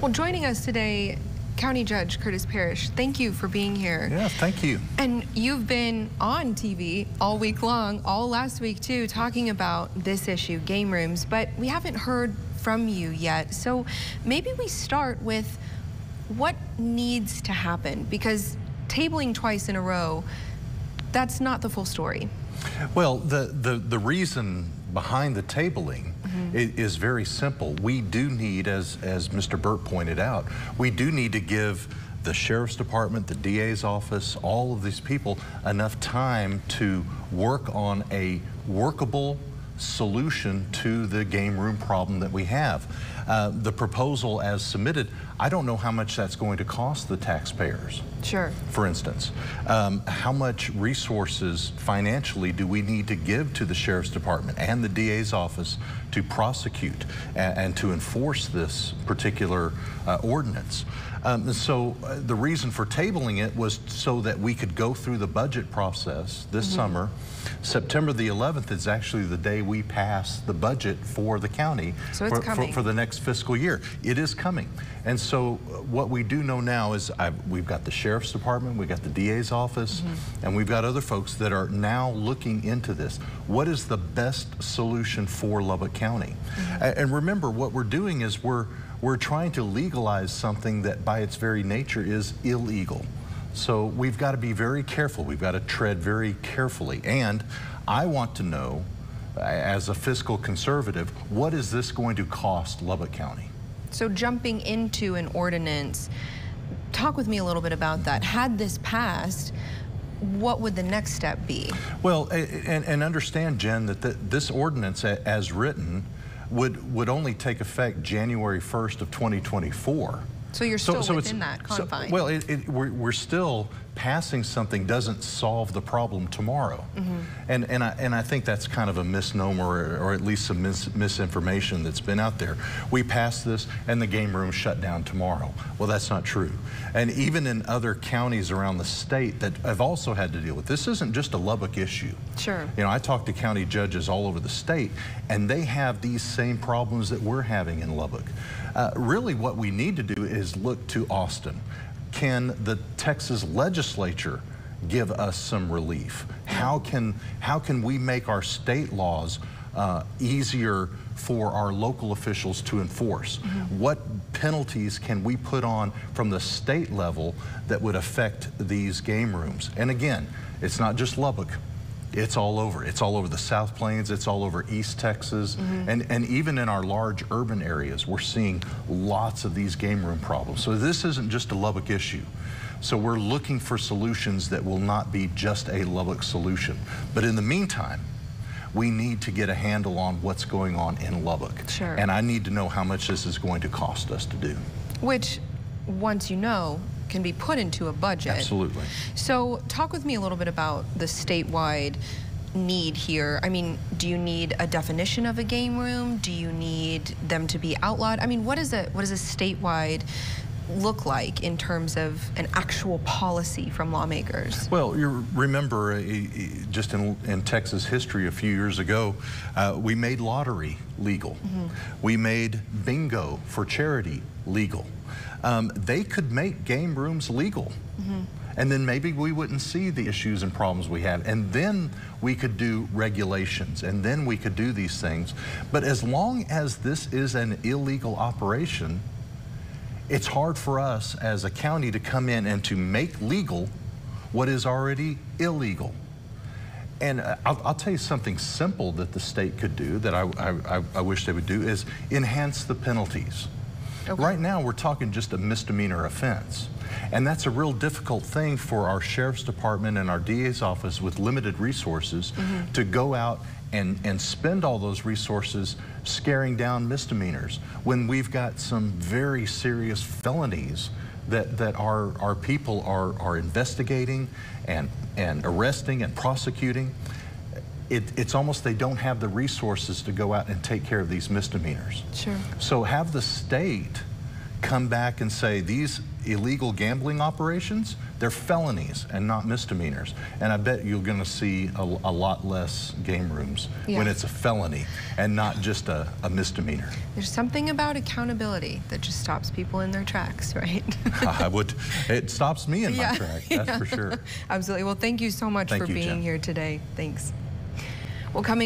Well, joining us today, County Judge Curtis Parrish, thank you for being here. Yeah, thank you. And you've been on TV all week long, all last week too, talking about this issue, game rooms, but we haven't heard from you yet. So maybe we start with what needs to happen, because tabling twice in a row, that's not the full story. Well, the reason behind the tabling is very simple. We do need, as Mr. Burt pointed out, we do need to give the Sheriff's Department, the DA's office, all of these people enough time to work on a workable solution to the game room problem that we have. The proposal as submitted, I don't know how much that's going to cost the taxpayers. Sure. For instance, how much resources financially do we need to give to the Sheriff's Department and the DA's office to prosecute and to enforce this particular ordinance? So the reason for tabling it was so that we could go through the budget process this summer. September the 11th is actually the day we pass the budget for the county for the next fiscal year. It is coming. And so what we do know now is we've got the Sheriff's Department, we've got the DA's office, and we've got other folks that are now looking into this. What is the best solution for Lubbock County? And remember, what we're doing is we're trying to legalize something that by its very nature is illegal. So we've got to be very careful. We've got to tread very carefully. And I want to know, as a fiscal conservative, what is this going to cost Lubbock County? So jumping into an ordinance, talk with me a little bit about that. Had this passed, what would the next step be? Well, and understand, Jen, that this ordinance as written would only take effect January 1st of 2024. So you're still within that confine. Well, we're still passing something doesn't solve the problem tomorrow. And I think that's kind of a misnomer, or at least some misinformation that's been out there. We pass this and the game room shut down tomorrow. Well, that's not true. And even in other counties around the state that have also had to deal with this, isn't just a Lubbock issue. Sure. You know, I talk to county judges all over the state, and they have these same problems that we're having in Lubbock. Really what we need to do is look to Austin. Can the Texas legislature give us some relief? How can we make our state laws easier for our local officials to enforce? What penalties can we put on from the state level that would affect these game rooms? And again, it's not just Lubbock. It's all over. It's all over the South Plains. It's all over East Texas. And even in our large urban areas, we're seeing lots of these game room problems. So this isn't just a Lubbock issue. So we're looking for solutions that will not be just a Lubbock solution. But in the meantime, we need to get a handle on what's going on in Lubbock. Sure. And I need to know how much this is going to cost us to do. Which, once you know, can be put into a budget. Absolutely. So talk with me a little bit about the statewide need here. I mean, do you need a definition of a game room? Do you need them to be outlawed? I mean, what does a statewide look like in terms of an actual policy from lawmakers? Well, you remember just in Texas history a few years ago, we made lottery legal. We made bingo for charity legal. They could make game rooms legal. And then maybe we wouldn't see the issues and problems we have. And then we could do regulations, and then we could do these things. But as long as this is an illegal operation, it's hard for us as a county to come in and to make legal what is already illegal. And I'll tell you something simple that the state could do that I wish they would do is enhance the penalties. Okay. Right now, we're talking just a misdemeanor offense. And that's a real difficult thing for our Sheriff's Department and our DA's office with limited resources to go out and spend all those resources scaring down misdemeanors when we've got some very serious felonies that our people are investigating and arresting and prosecuting. It's almost they don't have the resources to go out and take care of these misdemeanors. Sure. So have the state come back and say these illegal gambling operations, they're felonies and not misdemeanors. And I bet you're going to see a lot less game rooms when it's a felony and not just a misdemeanor. There's something about accountability that just stops people in their tracks, right? It stops me in my tracks, that's for sure. Absolutely. Well, thank you so much for being here today. Thanks. Well, coming